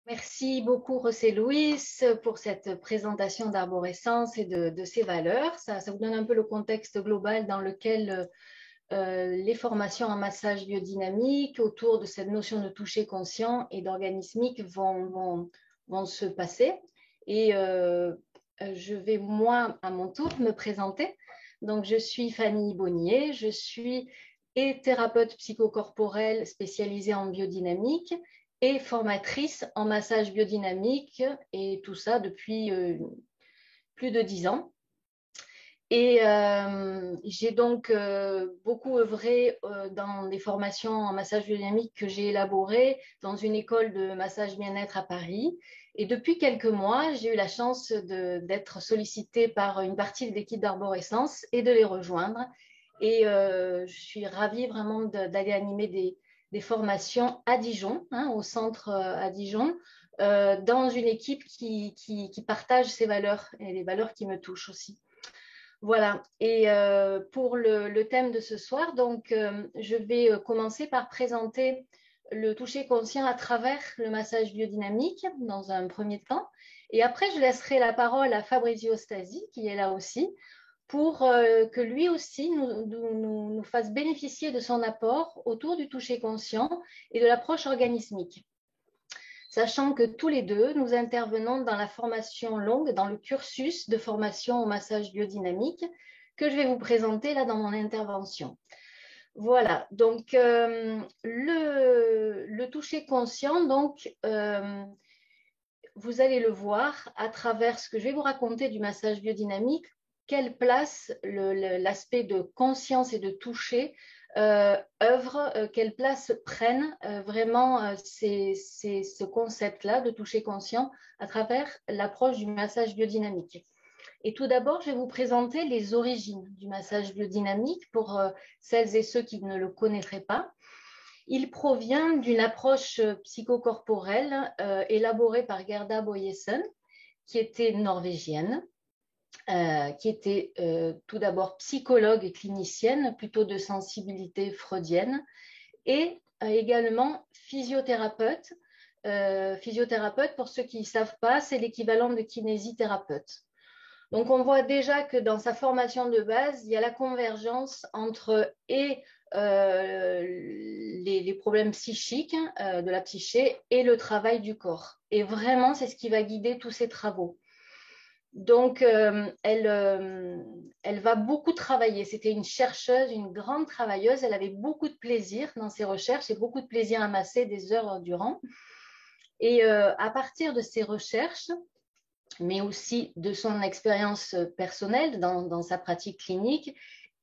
Merci beaucoup, José Luis, pour cette présentation d'arborescence et de ses valeurs. Ça vous donne un peu le contexte global dans lequel les formations en massage biodynamique autour de cette notion de toucher conscient et d'organismique vont se passer. Et je vais, moi, à mon tour, me présenter. Donc, je suis Fanny Bonnier, je suis et thérapeute psychocorporelle spécialisée en biodynamique et formatrice en massage biodynamique, et tout ça depuis plus de 10 ans. Et j'ai donc beaucoup œuvré dans des formations en massage biodynamique que j'ai élaborées dans une école de massage bien-être à Paris. Et depuis quelques mois, j'ai eu la chance d'être sollicitée par une partie de l'équipe d'arborescence et de les rejoindre. Et je suis ravie vraiment d'aller animer des formations à Dijon, hein, au centre à Dijon, dans une équipe qui partage ces valeurs et les valeurs qui me touchent aussi. Voilà. Et pour le thème de ce soir, donc, je vais commencer par présenter le toucher conscient à travers le massage biodynamique dans un premier temps. Et après, je laisserai la parole à Fabrizio Stasi, qui est là aussi, pour que lui aussi nous fasse bénéficier de son apport autour du toucher conscient et de l'approche organismique, sachant que tous les deux, nous intervenons dans la formation longue, dans le cursus de formation au massage biodynamique que je vais vous présenter là dans mon intervention. Voilà, donc le toucher conscient, donc vous allez le voir à travers ce que je vais vous raconter du massage biodynamique, quelle place l'aspect de conscience et de toucher œuvre, quelle place prennent vraiment ce concept-là de toucher conscient à travers l'approche du massage biodynamique. Et tout d'abord, je vais vous présenter les origines du massage biodynamique pour celles et ceux qui ne le connaîtraient pas. Il provient d'une approche psychocorporelle élaborée par Gerda Bojesen, qui était norvégienne, qui était tout d'abord psychologue et clinicienne, plutôt de sensibilité freudienne, et également physiothérapeute. Physiothérapeute, pour ceux qui ne savent pas, c'est l'équivalent de kinésithérapeute. Donc, on voit déjà que dans sa formation de base, il y a la convergence entre les problèmes psychiques de la psyché et le travail du corps. Et vraiment, c'est ce qui va guider tous ses travaux. Donc, elle va beaucoup travailler. C'était une chercheuse, une grande travailleuse. Elle avait beaucoup de plaisir dans ses recherches et beaucoup de plaisir à masser des heures durant. Et à partir de ses recherches, mais aussi de son expérience personnelle dans sa pratique clinique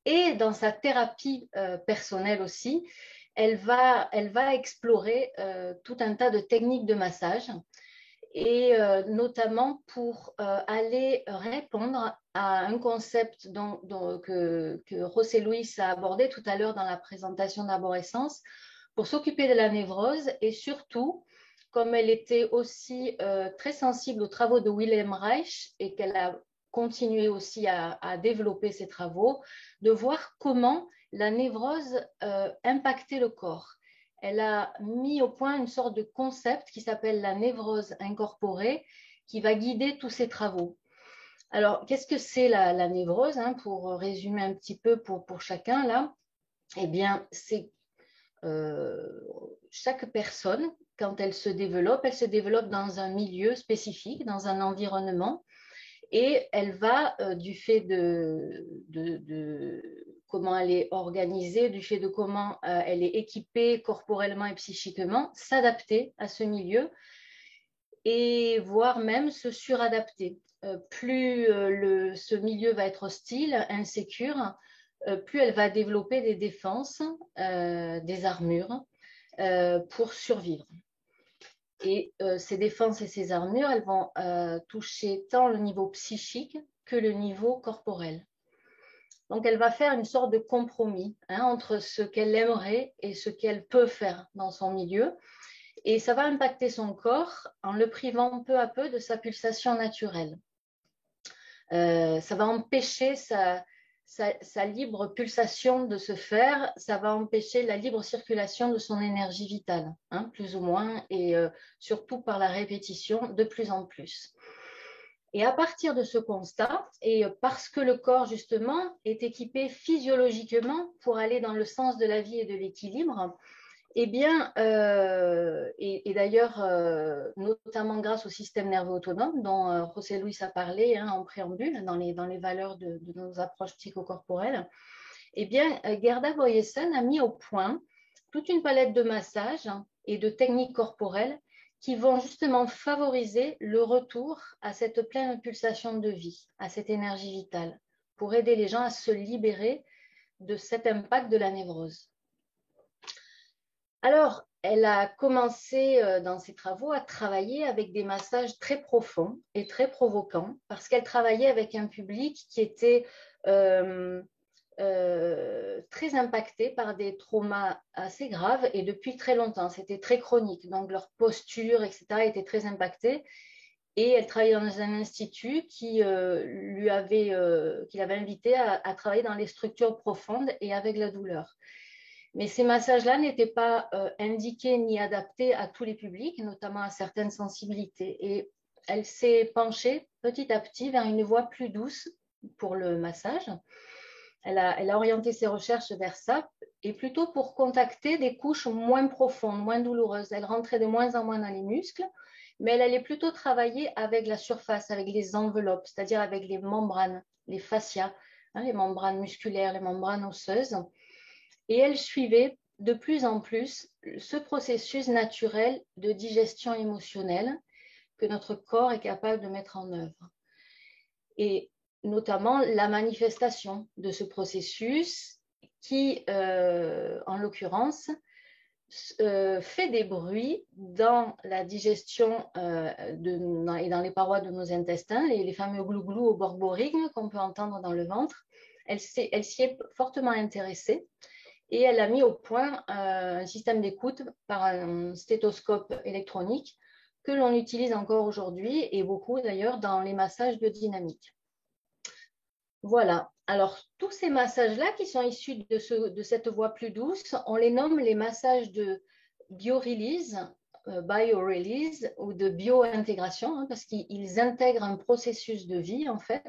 et dans sa thérapie personnelle aussi, elle va explorer tout un tas de techniques de massage et notamment pour aller répondre à un concept que José Luis a abordé tout à l'heure dans la présentation d'arborescence, pour s'occuper de la névrose et surtout, comme elle était aussi très sensible aux travaux de Wilhelm Reich et qu'elle a continué aussi à développer ses travaux, de voir comment la névrose impactait le corps. Elle a mis au point une sorte de concept qui s'appelle la névrose incorporée, qui va guider tous ses travaux. Alors, qu'est-ce que c'est la névrose, hein, pour résumer un petit peu pour chacun là? Eh bien, c'est chaque personne, quand elle se développe dans un milieu spécifique, dans un environnement, et elle va, du fait de comment elle est organisée, du fait de comment elle est équipée corporellement et psychiquement, s'adapter à ce milieu et voire même se suradapter. Plus ce milieu va être hostile, insécure, plus elle va développer des défenses, des armures pour survivre. Et ces défenses et ces armures, elles vont toucher tant le niveau psychique que le niveau corporel. Donc, elle va faire une sorte de compromis, hein, entre ce qu'elle aimerait et ce qu'elle peut faire dans son milieu. Et ça va impacter son corps en le privant peu à peu de sa pulsation naturelle. Ça va empêcher sa libre pulsation de se faire, ça va empêcher la libre circulation de son énergie vitale, hein, plus ou moins, et surtout par la répétition de plus en plus. Et à partir de ce constat, et parce que le corps justement est équipé physiologiquement pour aller dans le sens de la vie et de l'équilibre, eh bien, et d'ailleurs, notamment grâce au système nerveux autonome dont José Luis a parlé hein, en préambule dans les valeurs de nos approches psychocorporelles, eh bien, Gerda Boyesen a mis au point toute une palette de massages et de techniques corporelles qui vont justement favoriser le retour à cette pleine pulsation de vie, à cette énergie vitale, pour aider les gens à se libérer de cet impact de la névrose. Alors, elle a commencé dans ses travaux à travailler avec des massages très profonds et très provocants parce qu'elle travaillait avec un public qui était très impacté par des traumas assez graves et depuis très longtemps. C'était très chronique, donc leur posture, etc., était très impactée. Et elle travaillait dans un institut qui l'avait invité à travailler dans les structures profondes et avec la douleur. Mais ces massages-là n'étaient pas indiqués ni adaptés à tous les publics, notamment à certaines sensibilités. Et elle s'est penchée petit à petit vers une voie plus douce pour le massage. Elle a orienté ses recherches vers ça, et plutôt pour contacter des couches moins profondes, moins douloureuses. Elle rentrait de moins en moins dans les muscles, mais elle allait plutôt travailler avec la surface, avec les enveloppes, c'est-à-dire avec les membranes, les fascias, hein, les membranes musculaires, les membranes osseuses. Et elle suivait de plus en plus ce processus naturel de digestion émotionnelle que notre corps est capable de mettre en œuvre. Et notamment la manifestation de ce processus qui, en l'occurrence, fait des bruits dans la digestion et dans les parois de nos intestins, les fameux glouglous au borborygme qu'on peut entendre dans le ventre. Elle s'y est fortement intéressée et elle a mis au point un système d'écoute par un stéthoscope électronique que l'on utilise encore aujourd'hui et beaucoup d'ailleurs dans les massages biodynamiques. Voilà. Alors, tous ces massages-là qui sont issus de cette voie plus douce, on les nomme les massages de biorelease, biorelease ou de biointégration, hein, parce qu'ils intègrent un processus de vie, en fait.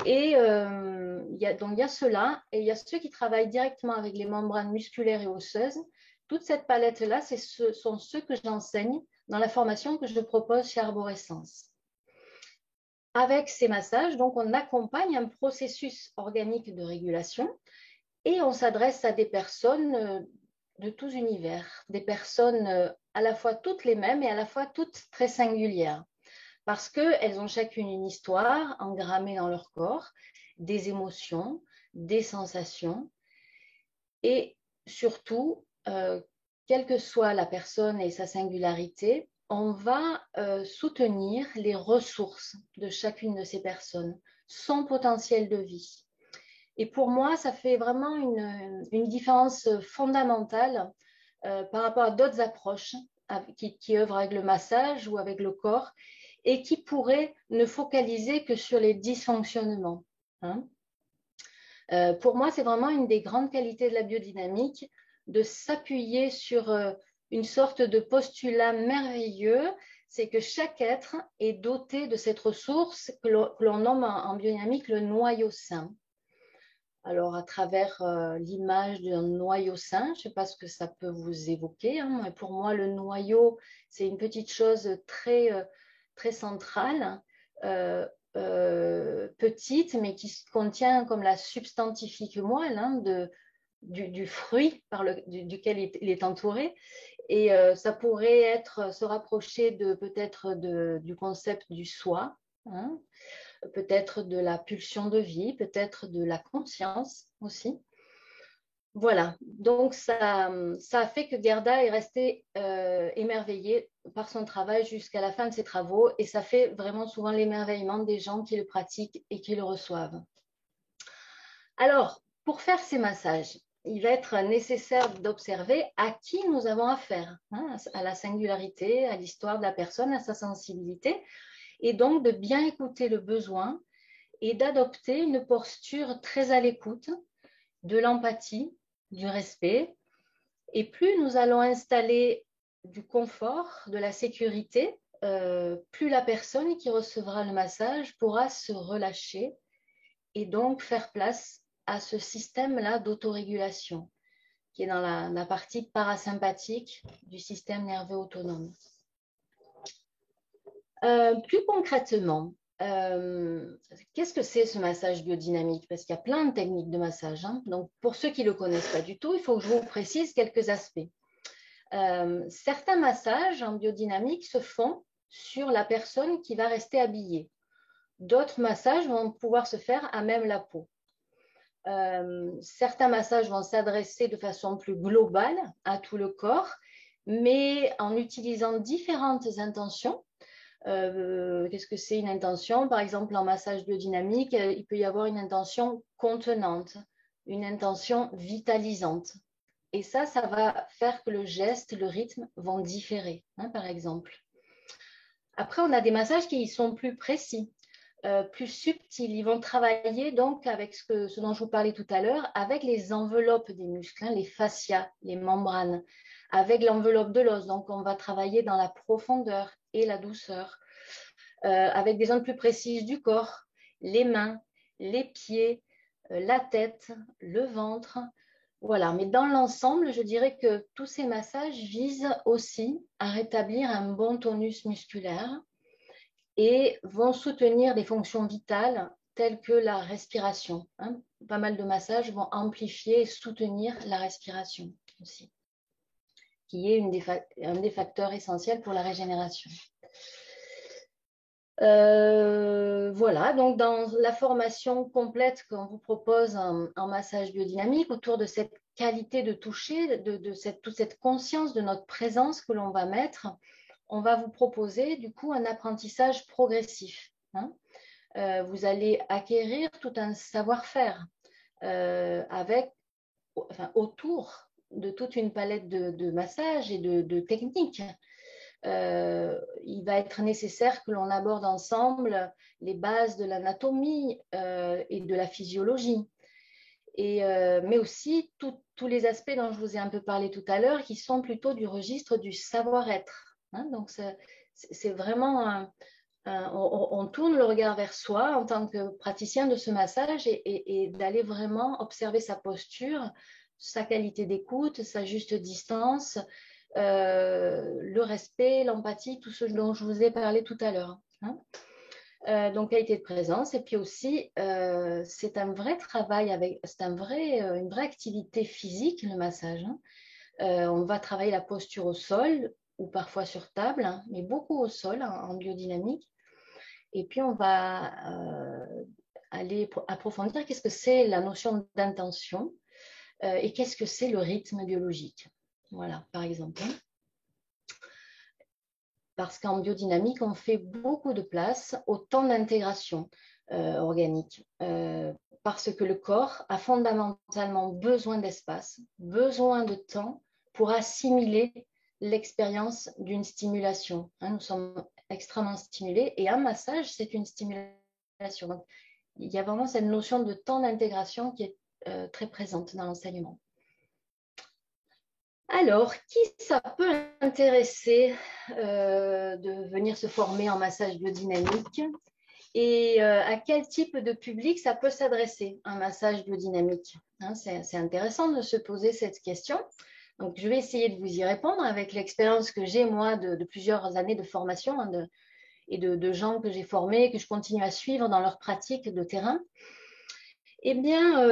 Et donc, il y a ceux-là, et il y a ceux qui travaillent directement avec les membranes musculaires et osseuses. Toute cette palette-là, ce sont ceux que j'enseigne dans la formation que je propose chez Arborescence. Avec ces massages, donc, on accompagne un processus organique de régulation et on s'adresse à des personnes de tous univers, des personnes à la fois toutes les mêmes et à la fois toutes très singulières, parce qu'elles ont chacune une histoire engrammée dans leur corps, des émotions, des sensations et surtout, quelle que soit la personne et sa singularité, on va soutenir les ressources de chacune de ces personnes, son potentiel de vie. Et pour moi, ça fait vraiment une différence fondamentale par rapport à d'autres approches qui œuvrent avec le massage ou avec le corps et qui pourraient ne focaliser que sur les dysfonctionnements. Hein. Pour moi, c'est vraiment une des grandes qualités de la biodynamique de s'appuyer sur une sorte de postulat merveilleux, c'est que chaque être est doté de cette ressource que l'on nomme en biodynamique le noyau sain. Alors, à travers l'image d'un noyau sain, je ne sais pas ce que ça peut vous évoquer, hein, mais pour moi, le noyau, c'est une petite chose très, très centrale, petite, mais qui contient comme la substantifique moelle hein, du fruit duquel il est entouré. Et ça pourrait se rapprocher peut-être du concept du soi, hein, peut-être de la pulsion de vie, peut-être de la conscience aussi. Voilà, donc ça a fait que Gerda est restée émerveillée par son travail jusqu'à la fin de ses travaux et ça fait vraiment souvent l'émerveillement des gens qui le pratiquent et qui le reçoivent. Alors, pour faire ces massages, il va être nécessaire d'observer à qui nous avons affaire, hein, à la singularité, à l'histoire de la personne, à sa sensibilité, et donc de bien écouter le besoin et d'adopter une posture très à l'écoute, de l'empathie, du respect. Et plus nous allons installer du confort, de la sécurité, plus la personne qui recevra le massage pourra se relâcher et donc faire place à ce système-là d'autorégulation qui est dans la partie parasympathique du système nerveux autonome. Plus concrètement, qu'est-ce que c'est ce massage biodynamique? Parce qu'il y a plein de techniques de massage, hein. Donc, pour ceux qui ne le connaissent pas du tout, il faut que je vous précise quelques aspects. Certains massages en biodynamique se font sur la personne qui va rester habillée. D'autres massages vont pouvoir se faire à même la peau. Certains massages vont s'adresser de façon plus globale à tout le corps, mais en utilisant différentes intentions. Qu'est-ce que c'est une intention? Par exemple, en massage biodynamique, il peut y avoir une intention contenante, une intention vitalisante. Et ça va faire que le geste, le rythme vont différer, hein, par exemple. Après, on a des massages qui sont plus précis, plus subtils. Ils vont travailler donc avec ce dont je vous parlais tout à l'heure, avec les enveloppes des muscles, hein, les fascias, les membranes, avec l'enveloppe de l'os. Donc, on va travailler dans la profondeur et la douceur, avec des zones plus précises du corps, les mains, les pieds, la tête, le ventre. Voilà, mais dans l'ensemble, je dirais que tous ces massages visent aussi à rétablir un bon tonus musculaire et vont soutenir des fonctions vitales telles que la respiration, hein. Pas mal de massages vont amplifier et soutenir la respiration aussi, qui est un des facteurs essentiels pour la régénération. Voilà, donc dans la formation complète qu'on vous propose en massage biodynamique, autour de cette qualité de toucher, toute cette conscience de notre présence que l'on va mettre, on va vous proposer du coup un apprentissage progressif, hein. Vous allez acquérir tout un savoir-faire autour de toute une palette de massages et de techniques. Il va être nécessaire que l'on aborde ensemble les bases de l'anatomie et de la physiologie, mais aussi tous les aspects dont je vous ai un peu parlé tout à l'heure, qui sont plutôt du registre du savoir-être, hein. Donc, c'est vraiment on tourne le regard vers soi en tant que praticien de ce massage et d'aller vraiment observer sa posture, sa qualité d'écoute, sa juste distance, le respect, l'empathie, tout ce dont je vous ai parlé tout à l'heure, hein. Donc, qualité de présence. Et puis aussi, c'est un vrai travail, c'est une vraie activité physique, le massage, hein. On va travailler la posture au sol ou parfois sur table, hein, mais beaucoup au sol en biodynamique. Et puis, on va aller approfondir qu'est-ce que c'est la notion d'intention et qu'est-ce que c'est le rythme biologique. Voilà, par exemple. Parce qu'en biodynamique, on fait beaucoup de place au temps d'intégration organique. Parce que le corps a fondamentalement besoin d'espace, besoin de temps pour assimiler l'expérience d'une stimulation, hein. Nous sommes extrêmement stimulés et un massage, c'est une stimulation. Donc, il y a vraiment cette notion de temps d'intégration qui est très présente dans l'enseignement. Alors, qui ça peut intéresser de venir se former en massage biodynamique et à quel type de public ça peut s'adresser, un massage biodynamique, hein, c'est intéressant de se poser cette question. Donc, je vais essayer de vous y répondre avec l'expérience que j'ai, moi, de plusieurs années de formation, hein, et de gens que j'ai formés, que je continue à suivre dans leur pratique de terrain. Eh bien,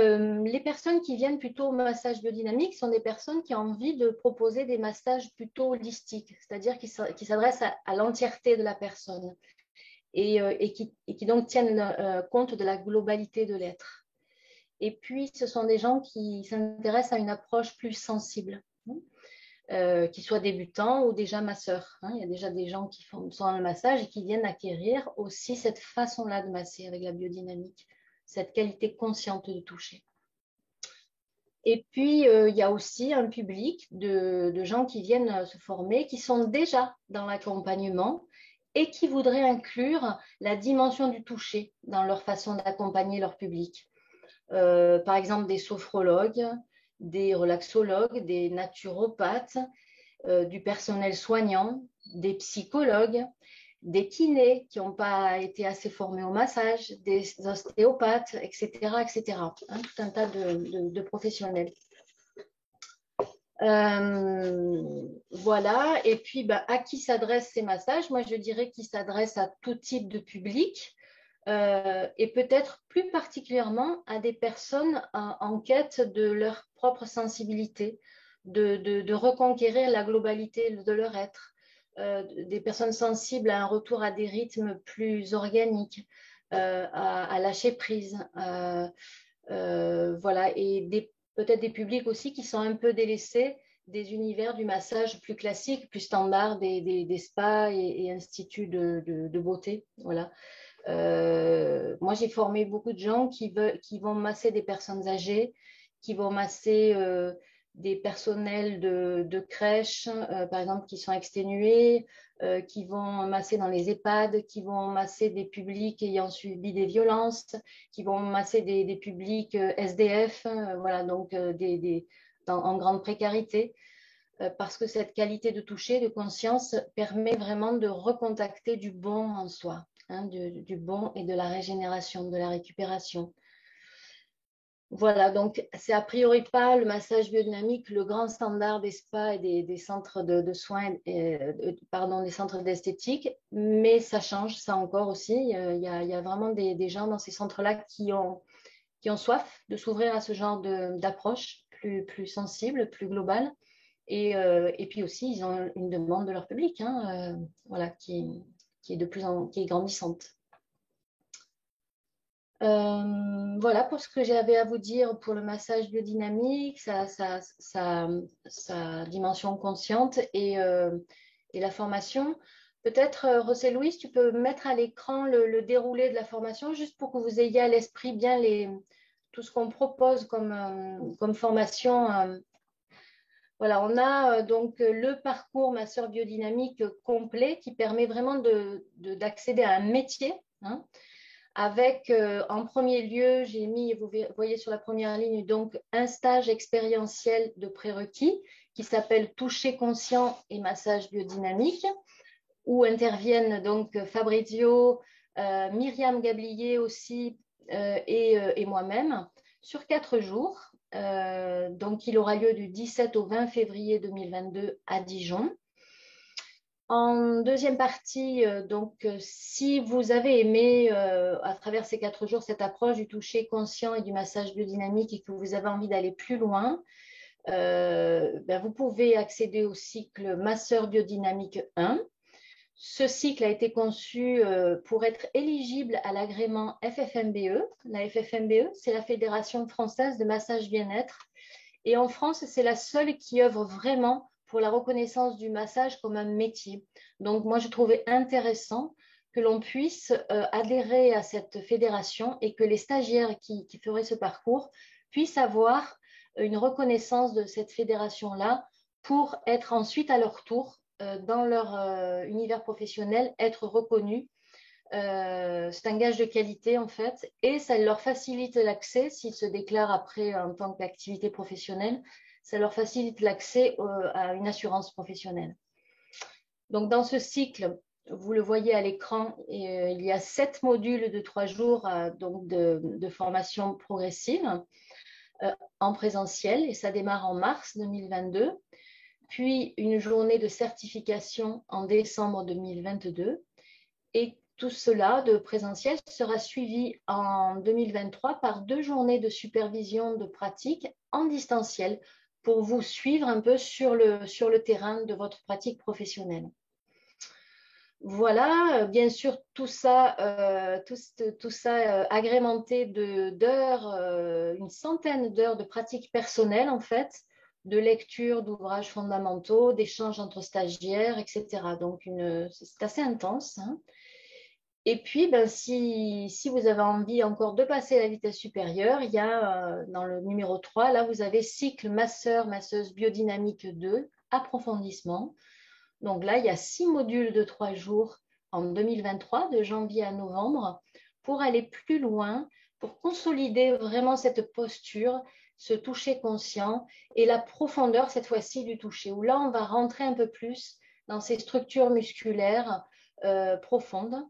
les personnes qui viennent plutôt au massage biodynamique sont des personnes qui ont envie de proposer des massages plutôt holistiques, c'est-à-dire qui s'adressent à l'entièreté de la personne et qui donc tiennent compte de la globalité de l'être. Et puis, ce sont des gens qui s'intéressent à une approche plus sensible, qui soient débutants ou déjà masseurs, hein. Il y a déjà des gens qui sont dans le massage et qui viennent acquérir aussi cette façon-là de masser avec la biodynamique, cette qualité consciente de toucher. Et puis, il y a aussi un public de gens qui viennent se former, qui sont déjà dans l'accompagnement et qui voudraient inclure la dimension du toucher dans leur façon d'accompagner leur public. Par exemple, des sophrologues, des relaxologues, des naturopathes, du personnel soignant, des psychologues, des kinés qui n'ont pas été assez formés au massage, des ostéopathes, etc., etc. Hein, tout un tas de professionnels. Voilà, et puis à qui s'adressent ces massages? Moi, je dirais qu'ils s'adressent à tout type de public et peut-être plus particulièrement à des personnes en quête de leur propre sensibilité, de reconquérir la globalité de leur être, des personnes sensibles à un retour à des rythmes plus organiques, à lâcher prise. Voilà, et peut-être des publics aussi qui sont un peu délaissés des univers du massage plus classique, plus standard des spas et instituts de beauté. Voilà. Moi, j'ai formé beaucoup de gens qui vont masser des personnes âgées, qui vont masser des personnels de crèche, par exemple, qui sont exténués, qui vont masser dans les EHPAD, qui vont masser des publics ayant subi des violences, qui vont masser des publics SDF, voilà, donc en grande précarité, parce que cette qualité de toucher, de conscience, permet vraiment de recontacter du bon en soi, hein, du bon et de la régénération, de la récupération. Voilà, donc c'est a priori pas le massage biodynamique, le grand standard des spas et des centres de soins, pardon, des centres d'esthétique, mais ça change, ça encore aussi. Il y a vraiment des gens dans ces centres-là qui ont soif de s'ouvrir à ce genre d'approche plus sensible, plus globale. Et puis aussi, ils ont une demande de leur public, hein, voilà, qui est grandissante. Voilà pour ce que j'avais à vous dire pour le massage biodynamique, sa dimension consciente et la formation. Peut-être, José Luis, tu peux mettre à l'écran le déroulé de la formation juste pour que vous ayez à l'esprit bien tout ce qu'on propose comme formation. Voilà, on a donc le parcours masseur biodynamique complet qui permet vraiment d'accéder à un métier, hein, avec en premier lieu, j'ai mis, vous voyez sur la première ligne, donc un stage expérientiel de prérequis qui s'appelle Toucher conscient et massage biodynamique, où interviennent donc Fabrizio, Myriam Gablier aussi et moi-même sur 4 jours. Donc, il aura lieu du 17 au 20 février 2022 à Dijon. En deuxième partie, donc, si vous avez aimé à travers ces 4 jours cette approche du toucher conscient et du massage biodynamique et que vous avez envie d'aller plus loin, vous pouvez accéder au cycle Masseur biodynamique 1. Ce cycle a été conçu pour être éligible à l'agrément FFMBE. La FFMBE, c'est la Fédération française de massage bien-être. Et en France, c'est la seule qui œuvre vraiment pour la reconnaissance du massage comme un métier. Donc, moi, je trouvais intéressant que l'on puisse adhérer à cette fédération et que les stagiaires qui feraient ce parcours puissent avoir une reconnaissance de cette fédération-là pour être ensuite à leur tour dans leur univers professionnel, être reconnus. C'est un gage de qualité en fait et ça leur facilite l'accès s'ils se déclarent après en tant qu'activité professionnelle, ça leur facilite l'accès à une assurance professionnelle. Donc dans ce cycle, vous le voyez à l'écran, il y a 7 modules de 3 jours donc de formation progressive en présentiel et ça démarre en mars 2022. Puis une journée de certification en décembre 2022. Et tout cela de présentiel sera suivi en 2023 par 2 journées de supervision de pratique en distanciel pour vous suivre un peu sur le terrain de votre pratique professionnelle. Voilà, bien sûr, tout ça agrémenté d'heures, une centaine d'heures de pratique personnelle en fait, de lecture d'ouvrages fondamentaux, d'échanges entre stagiaires, etc. Donc, c'est assez intense. Hein. Et puis, si vous avez envie encore de passer à la vitesse supérieure, il y a dans le numéro 3, là, vous avez cycle masseur-masseuse biodynamique 2, approfondissement. Donc là, il y a 6 modules de 3 jours en 2023, de janvier à novembre, pour aller plus loin, pour consolider vraiment cette posture, ce toucher conscient et la profondeur cette fois-ci du toucher, où là on va rentrer un peu plus dans ces structures musculaires profondes.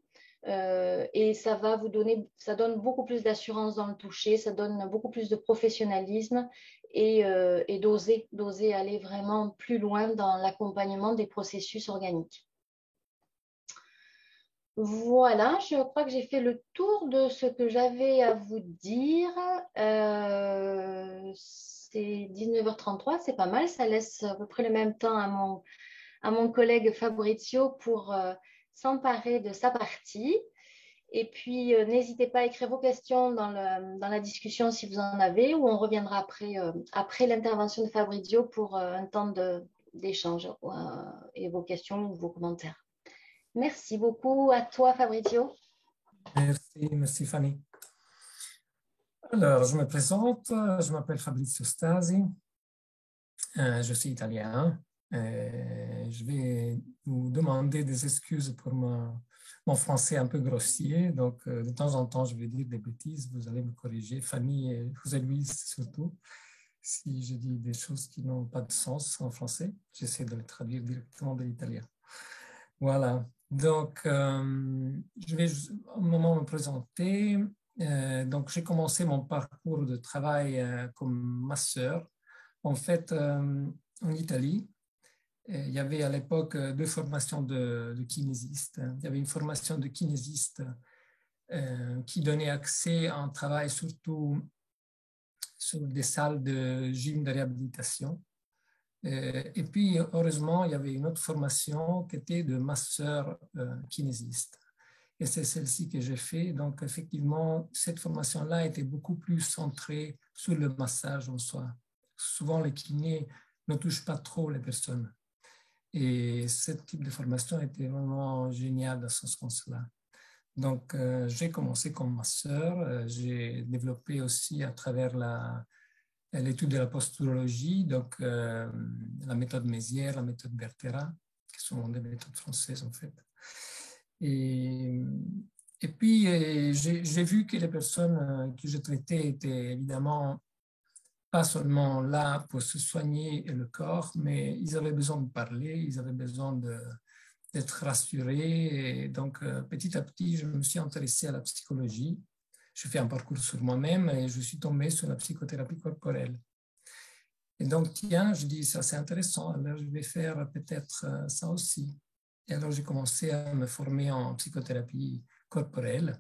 Et ça va vous donner, ça donne beaucoup plus d'assurance dans le toucher, ça donne beaucoup plus de professionnalisme et d'oser aller vraiment plus loin dans l'accompagnement des processus organiques. Voilà, je crois que j'ai fait le tour de ce que j'avais à vous dire. C'est 19h33, c'est pas mal, ça laisse à peu près le même temps à mon collègue Fabrizio pour s'emparer de sa partie. Et puis, n'hésitez pas à écrire vos questions dans la discussion si vous en avez, ou on reviendra après l'intervention de Fabrizio pour un temps d'échange et vos questions ou vos commentaires. Merci beaucoup à toi, Fabrizio. Merci Fanny. Alors, je me présente, je m'appelle Fabrizio Stasi, je suis italien. Je vais vous demander des excuses pour mon français un peu grossier, donc de temps en temps je vais dire des bêtises, vous allez me corriger, Fanny et José Luis surtout, si je dis des choses qui n'ont pas de sens en français, j'essaie de les traduire directement de l'italien. Voilà, donc je vais un moment me présenter. Donc j'ai commencé mon parcours de travail comme masseur, en fait en Italie. Il y avait à l'époque deux formations de kinésistes. Il y avait une formation de kinésiste qui donnait accès à un travail surtout sur des salles de gym de réhabilitation. Et puis, heureusement, il y avait une autre formation qui était de masseur kinésiste. Et c'est celle-ci que j'ai fait. Donc, effectivement, cette formation-là était beaucoup plus centrée sur le massage en soi. Souvent, les kinés ne touchent pas trop les personnes. Et ce type de formation était vraiment génial dans ce sens-là. Donc, j'ai commencé comme masseur. J'ai développé aussi à travers l'étude de la posturologie, donc la méthode Mézières, la méthode Bertera, qui sont des méthodes françaises en fait. Et puis, j'ai vu que les personnes que je traitais étaient évidemment pas seulement là pour se soigner le corps, mais ils avaient besoin de parler, ils avaient besoin d'être rassurés. Et donc, petit à petit, je me suis intéressé à la psychologie. Je fais un parcours sur moi-même et je suis tombé sur la psychothérapie corporelle. Et donc, tiens, je dis, ça c'est intéressant, alors je vais faire peut-être ça aussi. Et alors, j'ai commencé à me former en psychothérapie corporelle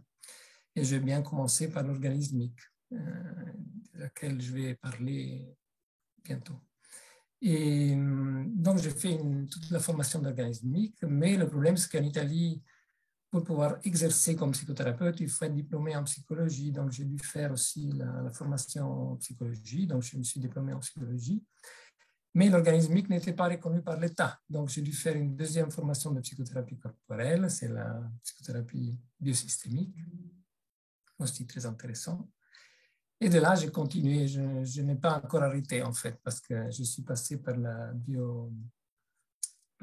et j'ai bien commencé par l'organismique, de laquelle je vais parler bientôt. Et donc, j'ai fait toute la formation d'organismique, mais le problème, c'est qu'en Italie, pour pouvoir exercer comme psychothérapeute, il faut être diplômé en psychologie. Donc, j'ai dû faire aussi la formation en psychologie. Donc, je me suis diplômé en psychologie. Mais l'organismique n'était pas reconnu par l'État. Donc, j'ai dû faire une deuxième formation de psychothérapie corporelle. C'est la psychothérapie biosystémique. Aussi très intéressant. Et de là, j'ai continué. Je n'ai pas encore arrêté, en fait, parce que je suis passé par la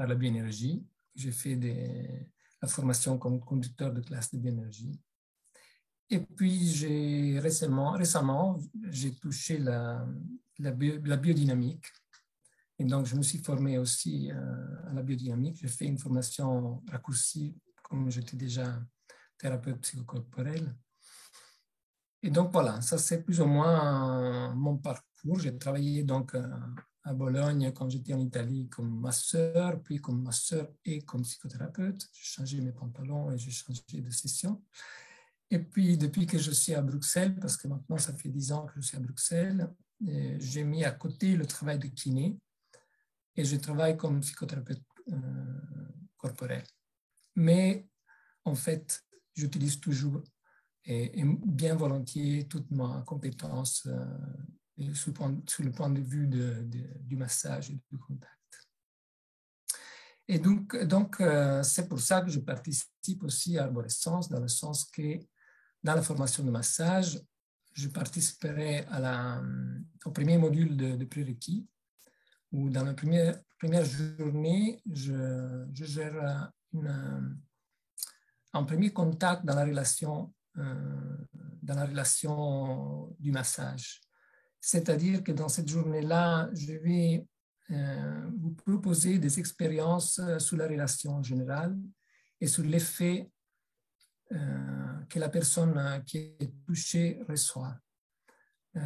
bioénergie. J'ai fait la formation comme conducteur de classe de bioénergie. Et puis, récemment, j'ai touché la biodynamique. Et donc, je me suis formé aussi à la biodynamique. J'ai fait une formation raccourcie, comme j'étais déjà thérapeute psychocorporel. Et donc, voilà, ça c'est plus ou moins mon parcours. J'ai travaillé donc à Bologne quand j'étais en Italie comme masseur, puis comme masseur et comme psychothérapeute. J'ai changé mes pantalons et j'ai changé de session. Et puis, depuis que je suis à Bruxelles, parce que maintenant ça fait 10 ans que je suis à Bruxelles, j'ai mis à côté le travail de kiné et je travaille comme psychothérapeute corporel. Mais en fait, j'utilise toujours et bien volontiers toute ma compétence sur le point de vue du massage et du contact. Et donc c'est pour ça que je participe aussi à Arborescence, dans le sens que dans la formation de massage, je participerai au premier module de prérequis, où dans la première journée, je gère un premier contact dans la relation du massage. C'est-à-dire que dans cette journée-là, je vais vous proposer des expériences sur la relation en général et sur l'effet que la personne qui est touchée reçoit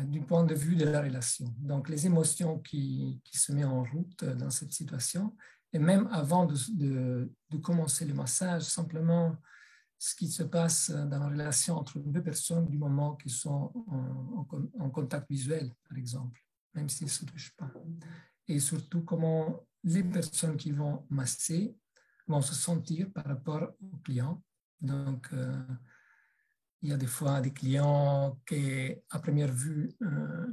du point de vue de la relation. Donc, les émotions qui se mettent en route dans cette situation. Et même avant de commencer le massage, simplement ce qui se passe dans la relation entre deux personnes du moment qu'ils sont en contact visuel, par exemple, même s'ils ne se touchent pas. Et surtout, comment les personnes qui vont masser vont se sentir par rapport aux clients. Donc, il y a des fois des clients qui, à première vue,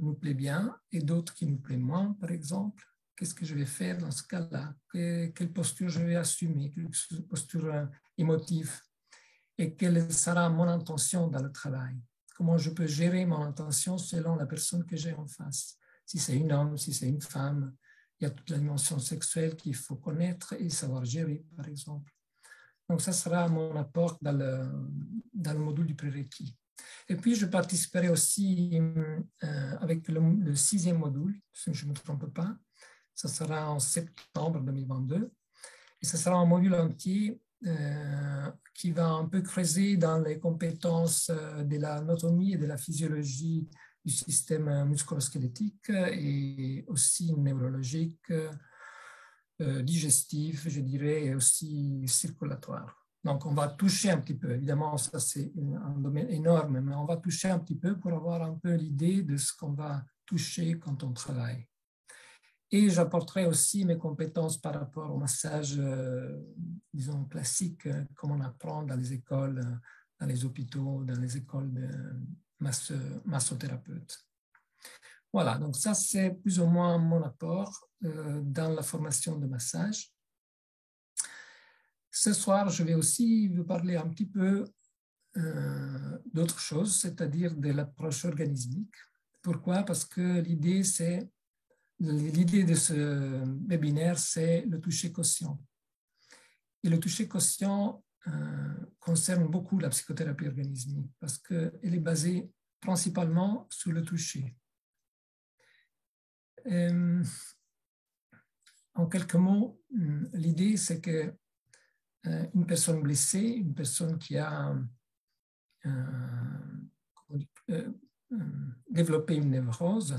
nous plaisent bien et d'autres qui nous plaisent moins, par exemple. Qu'est-ce que je vais faire dans ce cas-là? Quelle posture je vais assumer? Quelle posture émotive? Et quelle sera mon intention dans le travail? Comment je peux gérer mon intention selon la personne que j'ai en face? Si c'est un homme, si c'est une femme, il y a toute la dimension sexuelle qu'il faut connaître et savoir gérer, par exemple. Donc, ça sera mon apport dans le module du prérequis. Et puis, je participerai aussi avec le 6e module, si je ne me trompe pas. Ça sera en septembre 2022. Et ce sera un module entier qui va un peu creuser dans les compétences de l'anatomie et de la physiologie du système musculo-squelettique et aussi neurologique, digestif, je dirais, et aussi circulatoire. Donc, on va toucher un petit peu. Évidemment, ça, c'est un domaine énorme, mais on va toucher un petit peu pour avoir un peu l'idée de ce qu'on va toucher quand on travaille. Et j'apporterai aussi mes compétences par rapport au massage, disons, classique, comme on apprend dans les écoles, dans les hôpitaux, dans les écoles de massothérapeutes. Voilà, donc ça, c'est plus ou moins mon apport dans la formation de massage. Ce soir, je vais aussi vous parler un petit peu d'autre chose, c'est-à-dire de l'approche organismique. Pourquoi? Parce que l'idée de ce webinaire, c'est le toucher conscient. Et le toucher conscient concerne beaucoup la psychothérapie organismique parce qu'elle est basée principalement sur le toucher. En quelques mots, l'idée, c'est que une personne blessée, une personne qui a développé une névrose,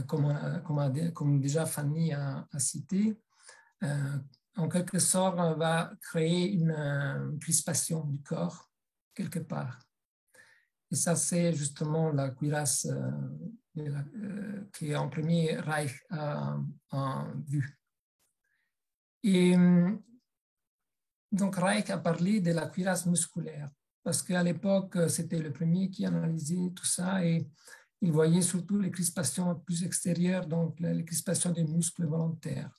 comme déjà Fanny a cité, en quelque sorte, va créer une crispation du corps quelque part. Et ça, c'est justement la cuirasse qui en premier Reich a vu. Et donc Reich a parlé de la cuirasse musculaire, parce qu'à l'époque, c'était le premier qui analysait tout ça et il voyait surtout les crispations plus extérieures, donc les crispations des muscles volontaires.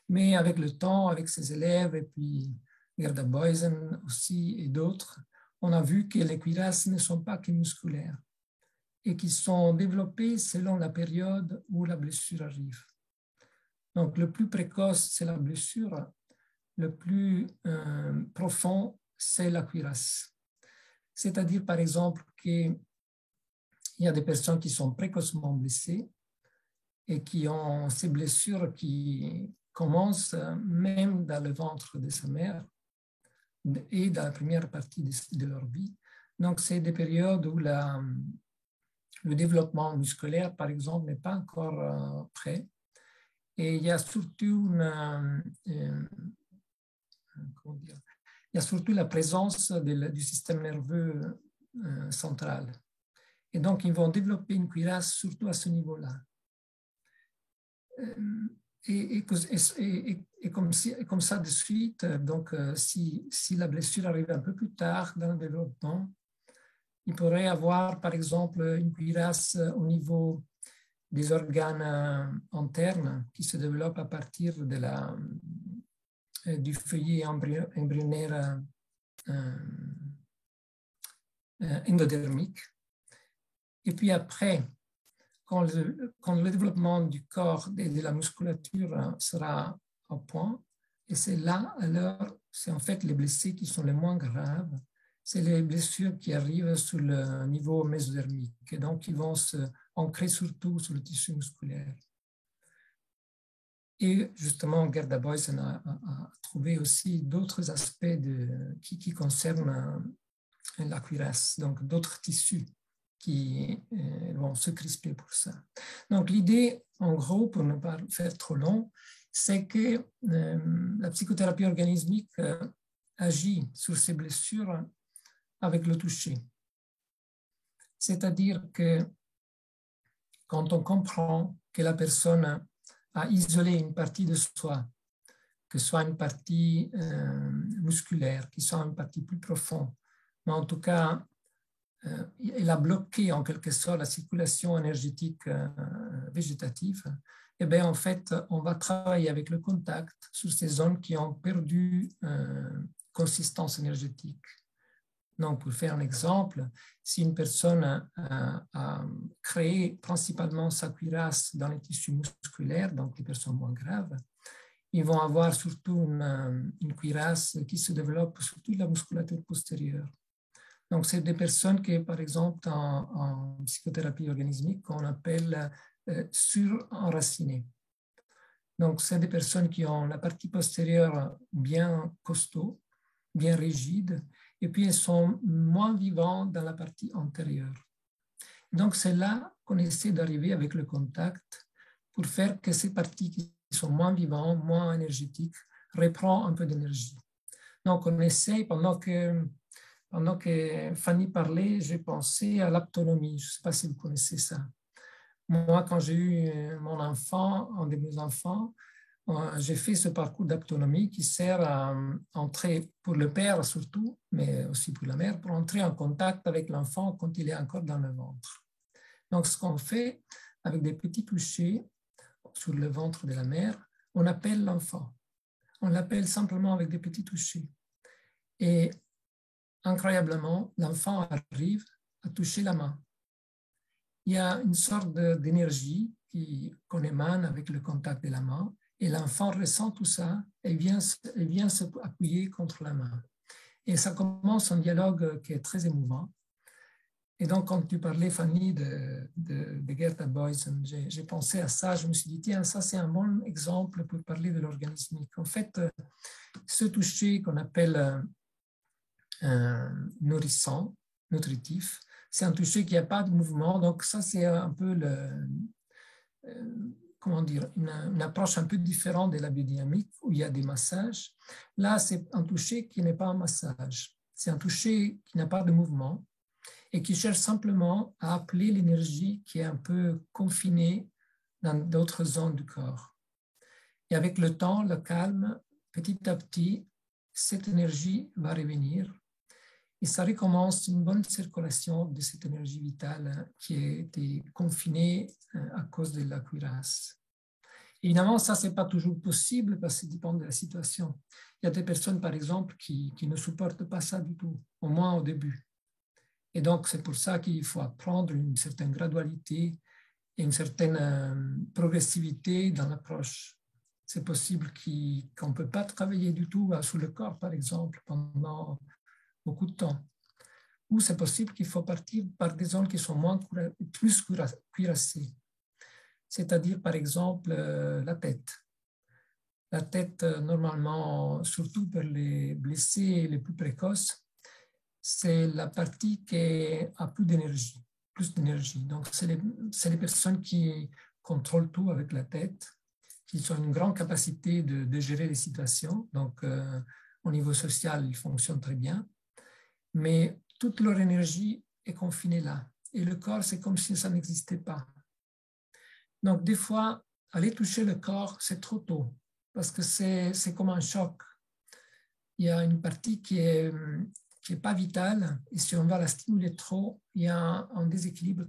Mais avec le temps, avec ses élèves et puis Gerda Boysen aussi et d'autres, on a vu que les cuirasses ne sont pas que musculaires et qui sont développées selon la période où la blessure arrive. Donc, le plus précoce, c'est la blessure. Le plus profond, c'est la cuirasse. C'est-à-dire, par exemple, qu'il y a des personnes qui sont précocement blessées et qui ont ces blessures qui commencent même dans le ventre de sa mère et dans la première partie de leur vie. Donc, c'est des périodes où le développement musculaire, par exemple, n'est pas encore prêt. Et il y a surtout il y a surtout la présence du système nerveux central. Et donc, ils vont développer une cuirasse surtout à ce niveau-là. Et comme ça de suite, donc si la blessure arrive un peu plus tard dans le développement, il pourrait avoir, par exemple, une cuirasse au niveau des organes internes qui se développent à partir du feuillet embryonnaire endodermique. Et puis après, quand le développement du corps et de la musculature sera au point, et c'est là alors c'est en fait les blessés qui sont les moins graves. C'est les blessures qui arrivent sur le niveau mésodermique et donc ils vont se ancrer surtout sur le tissu musculaire. Et justement, Gerda Boysen a trouvé aussi d'autres aspects qui concernent la cuirasse, donc d'autres tissus qui vont se crisper pour ça. Donc l'idée, en gros, pour ne pas faire trop long, c'est que la psychothérapie organismique agit sur ces blessures avec le toucher. C'est-à-dire que quand on comprend que la personne a isolé une partie de soi, que ce soit une partie musculaire, que ce soit une partie plus profonde, mais en tout cas, elle a bloqué en quelque sorte la circulation énergétique végétative, et bien en fait, on va travailler avec le contact sur ces zones qui ont perdu consistance énergétique. Donc, pour faire un exemple, si une personne a créé principalement sa cuirasse dans les tissus musculaires, donc les personnes moins graves, ils vont avoir surtout une cuirasse qui se développe sur toute la musculature postérieure. Donc, c'est des personnes qui, par exemple, en psychothérapie organismique, on appelle surenracinées. Donc, c'est des personnes qui ont la partie postérieure bien costaud, bien rigide, et puis elles sont moins vivantes dans la partie antérieure. Donc, c'est là qu'on essaie d'arriver avec le contact pour faire que ces parties qui sont moins vivantes, moins énergétiques, reprennent un peu d'énergie. Donc, on essaie, pendant que Fanny parlait, j'ai pensé à l'aptonomie. Je ne sais pas si vous connaissez ça. Moi, quand j'ai eu mon enfant, un de mes enfants, j'ai fait ce parcours d'aptonomie qui sert à entrer, pour le père surtout, mais aussi pour la mère, pour entrer en contact avec l'enfant quand il est encore dans le ventre. Donc, ce qu'on fait avec des petits touchés sur le ventre de la mère, on appelle l'enfant. On l'appelle simplement avec des petits touchés. Et incroyablement, l'enfant arrive à toucher la main. Il y a une sorte d'énergie qu'on émane avec le contact de la main et l'enfant ressent tout ça et vient s'appuyer contre la main. Et ça commence un dialogue qui est très émouvant. Et donc, quand tu parlais, Fanny, de Gerda Boysen, j'ai pensé à ça. Je me suis dit, tiens, ça, c'est un bon exemple pour parler de l'organismique. En fait, ce toucher qu'on appelle nourrissant, nutritif, c'est un toucher qui n'a pas de mouvement. Donc, ça, c'est un peu comment dire, une approche un peu différente de la biodynamique où il y a des massages. Là, c'est un toucher qui n'est pas un massage. C'est un toucher qui n'a pas de mouvement et qui cherche simplement à appeler l'énergie qui est un peu confinée dans d'autres zones du corps. Et avec le temps, le calme, petit à petit, cette énergie va revenir et ça recommence une bonne circulation de cette énergie vitale qui a été confinée à cause de la cuirasse. Évidemment, ça, ce n'est pas toujours possible parce que ça dépend de la situation. Il y a des personnes, par exemple, qui ne supportent pas ça du tout, au moins au début. Et donc, c'est pour ça qu'il faut apprendre une certaine gradualité et une certaine progressivité dans l'approche. C'est possible qu'on ne peut pas travailler du tout sur le corps, par exemple, pendant beaucoup de temps. Ou c'est possible qu'il faut partir par des zones qui sont plus cuirassées. C'est-à-dire, par exemple, la tête. La tête, normalement, surtout pour les blessés les plus précoces, c'est la partie qui a plus d'énergie. Donc, c'est les personnes qui contrôlent tout avec la tête, qui ont une grande capacité de gérer les situations. Donc, au niveau social, ils fonctionnent très bien. Mais toute leur énergie est confinée là. Et le corps, c'est comme si ça n'existait pas. Donc, des fois, aller toucher le corps, c'est trop tôt, parce que c'est comme un choc. Il y a une partie qui est pas vitale, et si on va la stimuler trop, il y a un déséquilibre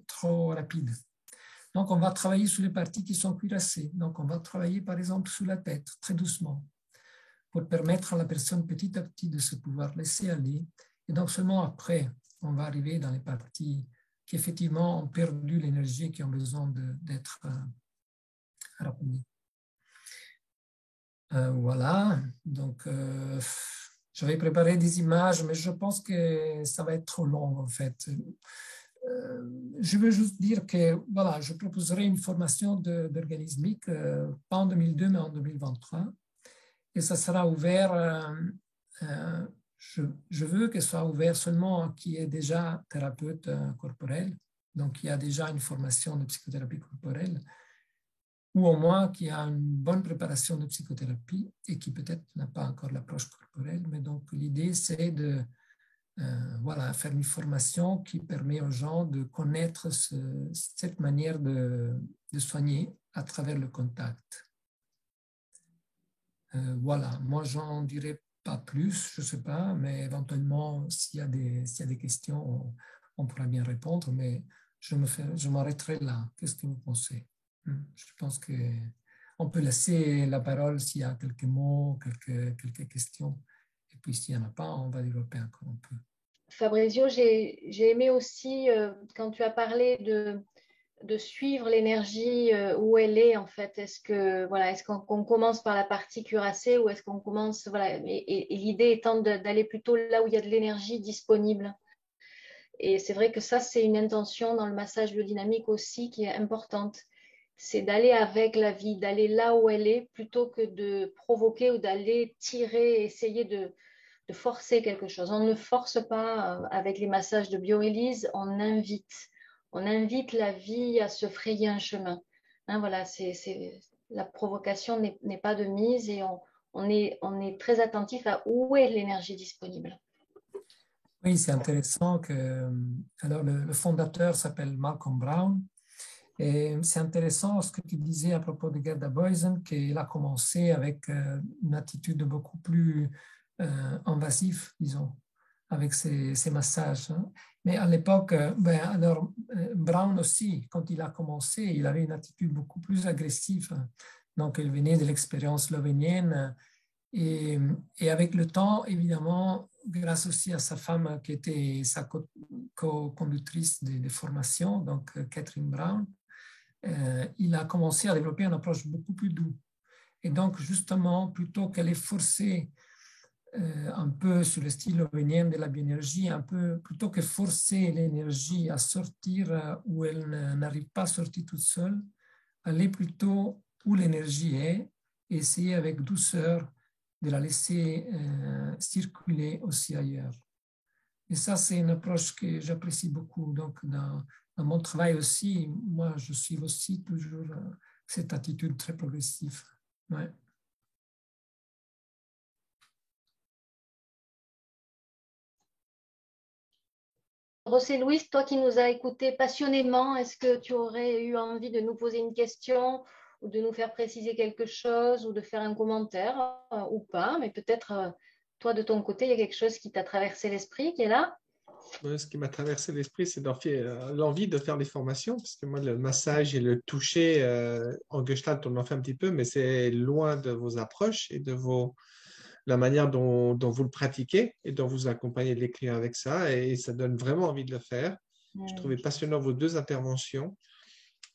trop rapide. Donc, on va travailler sur les parties qui sont cuirassées. Donc, on va travailler, par exemple, sur la tête, très doucement, pour permettre à la personne petit à petit de se pouvoir laisser aller. Et donc, seulement après, on va arriver dans les parties qui, effectivement, ont perdu l'énergie et qui ont besoin d'être rappelées. Voilà, donc j'avais préparé des images, mais je pense que ça va être trop long en fait. Je veux juste dire que voilà, je proposerai une formation d'organismique, pas en 2002, mais en 2023. Et ça sera ouvert, euh, je veux que ce soit ouvert seulement à qui est déjà thérapeute corporel, donc qui a déjà une formation de psychothérapie corporelle, ou au moins qui a une bonne préparation de psychothérapie et qui peut-être n'a pas encore l'approche corporelle. Mais donc l'idée, c'est de voilà, faire une formation qui permet aux gens de connaître cette manière de soigner à travers le contact. Voilà, moi j'en dirai pas plus, je ne sais pas, mais éventuellement s'il y a des questions, on pourra bien répondre, mais je m'arrêterai là. Qu'est-ce que vous pensez? Je pense qu'on peut laisser la parole s'il y a quelques mots, quelques questions, et puis s'il n'y en a pas, on va développer encore un peu. Fabrizio, j'ai aimé aussi quand tu as parlé de suivre l'énergie où elle est en fait. Est-ce qu'on commence par la partie cuirassée ou est-ce qu'on commence voilà et l'idée étant d'aller plutôt là où il y a de l'énergie disponible. Et c'est vrai que ça c'est une intention dans le massage biodynamique aussi qui est importante. C'est d'aller avec la vie, d'aller là où elle est plutôt que de provoquer ou d'aller tirer, essayer de forcer quelque chose. On ne force pas avec les massages de Bioélise, on invite. On invite la vie à se frayer un chemin. Hein, voilà, la provocation n'est pas de mise et on est très attentif à où est l'énergie disponible. Oui, c'est intéressant que alors le fondateur s'appelle Malcolm Brown. Et c'est intéressant ce que tu disais à propos de Gerda Boysen, qu'il a commencé avec une attitude beaucoup plus invasive, disons, avec ses massages. Hein. Mais à l'époque, Brown aussi, quand il a commencé, il avait une attitude beaucoup plus agressive. Donc, il venait de l'expérience slovénienne. Et avec le temps, évidemment, grâce aussi à sa femme qui était sa co-conductrice de formation, donc Catherine Brown, il a commencé à développer une approche beaucoup plus douce. Et donc, justement, plutôt qu'elle est forcée un peu sur le style lovénien de la bioénergie, un peu plutôt que forcer l'énergie à sortir où elle n'arrive pas à sortir toute seule, aller plutôt où l'énergie est et essayer avec douceur de la laisser circuler aussi ailleurs. Et ça, c'est une approche que j'apprécie beaucoup. Donc, dans mon travail aussi, moi, je suis aussi toujours cette attitude très progressive. Ouais. José Luis, toi qui nous as écoutés passionnément, est-ce que tu aurais eu envie de nous poser une question ou de nous faire préciser quelque chose ou de faire un commentaire ou pas? Mais peut-être toi de ton côté, il y a quelque chose qui t'a traversé l'esprit qui est là? Ce qui m'a traversé l'esprit, c'est l'envie de faire des formations, parce que moi, le massage et le toucher en Gestalt, on en fait un petit peu, mais c'est loin de vos approches et de la manière dont vous le pratiquez et dont vous accompagnez les clients avec ça. Et ça donne vraiment envie de le faire. Je trouvais passionnant vos deux interventions.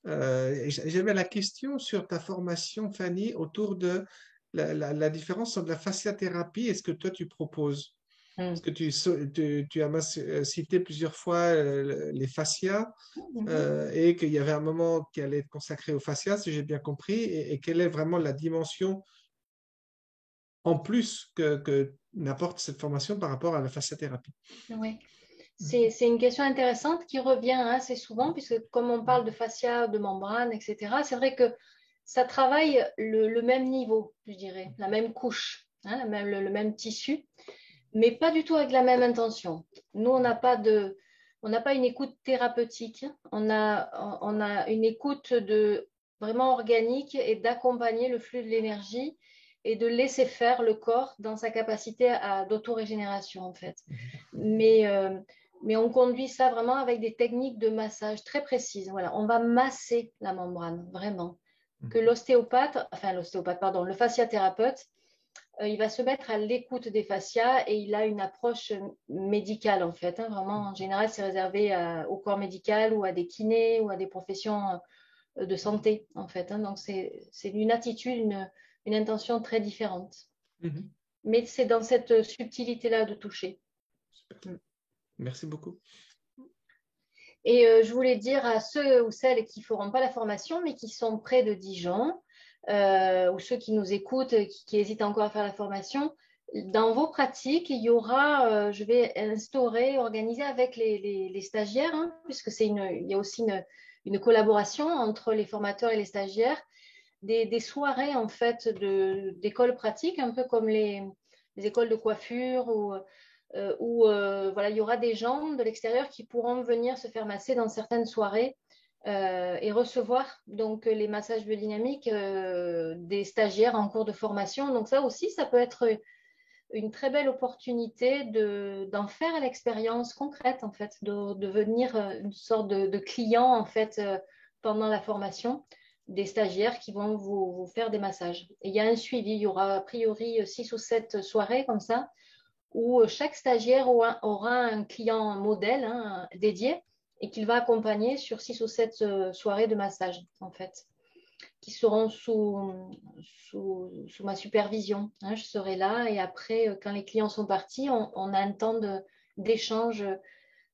J'avais la question sur ta formation, Fanny, autour de la différence entre la fasciathérapie et ce que toi tu proposes. Parce que tu as cité plusieurs fois les fascias et qu'il y avait un moment qui allait être consacré aux fascias, si j'ai bien compris, et quelle est vraiment la dimension en plus que n'apporte cette formation par rapport à la fasciathérapie. Oui. C'est une question intéressante qui revient assez souvent, puisque comme on parle de fascia, de membrane, etc., c'est vrai que ça travaille le même niveau, je dirais, la même couche, hein, le même tissu, mais pas du tout avec la même intention. Nous, on n'a pas une écoute thérapeutique, on a une écoute vraiment organique et d'accompagner le flux de l'énergie et de laisser faire le corps dans sa capacité d'autorégénération, en fait. Mais on conduit ça vraiment avec des techniques de massage très précises. Voilà, on va masser la membrane, vraiment. Que le fasciathérapeute, il va se mettre à l'écoute des fascias et il a une approche médicale en fait. Hein, vraiment, en général, c'est réservé au corps médical ou à des kinés ou à des professions de santé en fait. Hein, donc, c'est une attitude, une intention très différente. Mhm. Mais c'est dans cette subtilité-là de toucher. Super. Merci beaucoup. Et je voulais dire à ceux ou celles qui ne feront pas la formation, mais qui sont près de Dijon, ou ceux qui nous écoutent, qui hésitent encore à faire la formation, dans vos pratiques, il y aura, je vais instaurer, organiser avec les stagiaires, hein, puisque il y a aussi une collaboration entre les formateurs et les stagiaires, des soirées en fait d'écoles pratiques, un peu comme les écoles de coiffure où voilà, il y aura des gens de l'extérieur qui pourront venir se faire masser dans certaines soirées et recevoir donc les massages biodynamiques des stagiaires en cours de formation. Donc ça aussi, ça peut être une très belle opportunité d'en faire l'expérience concrète en fait, de devenir une sorte de client en fait pendant la formation des stagiaires qui vont vous faire des massages. Et il y a un suivi, il y aura a priori 6 ou 7 soirées comme ça où chaque stagiaire aura un client modèle hein, dédié et qu'il va accompagner sur 6 ou 7 soirées de massage, en fait, qui seront sous ma supervision. Hein. Je serai là et après, quand les clients sont partis, on a un temps d'échange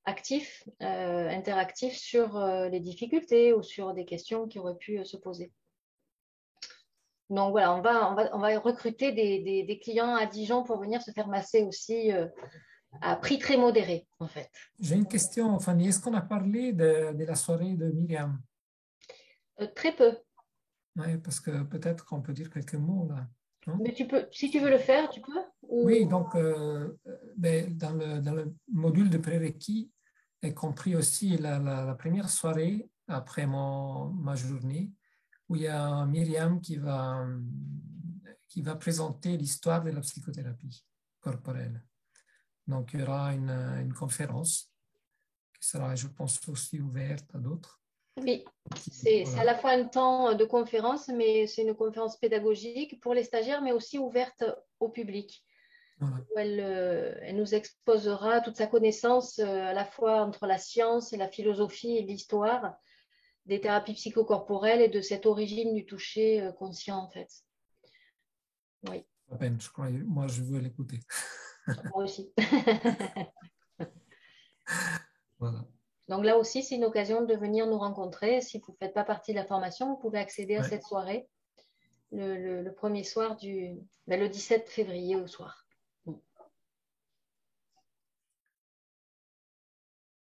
actif, interactif sur les difficultés ou sur des questions qui auraient pu se poser. Donc voilà, on va recruter des clients à Dijon pour venir se faire masser aussi à prix très modéré, en fait. J'ai une question, Fanny. Est-ce qu'on a parlé de la soirée de Myriam? Très peu. Oui, parce que peut-être qu'on peut dire quelques mots là. Non? Mais si tu veux le faire, tu peux. Oui, donc ben, dans le module de prérequis est compris aussi la première soirée après ma journée où il y a Myriam qui va présenter l'histoire de la psychothérapie corporelle. Donc, il y aura une conférence qui sera, je pense, aussi ouverte à d'autres. Oui, c'est à la fois un temps de conférence, mais c'est une conférence pédagogique pour les stagiaires, mais aussi ouverte au public. Voilà. Où elle nous exposera toute sa connaissance à la fois entre la science et la philosophie et l'histoire des thérapies psychocorporelles et de cette origine du toucher conscient, en fait. Oui. À peine, je crois. Moi, je veux l'écouter. Moi aussi. Voilà. Donc là aussi, c'est une occasion de venir nous rencontrer. Si vous ne faites pas partie de la formation, vous pouvez accéder à cette soirée le premier soir le 17 février au soir.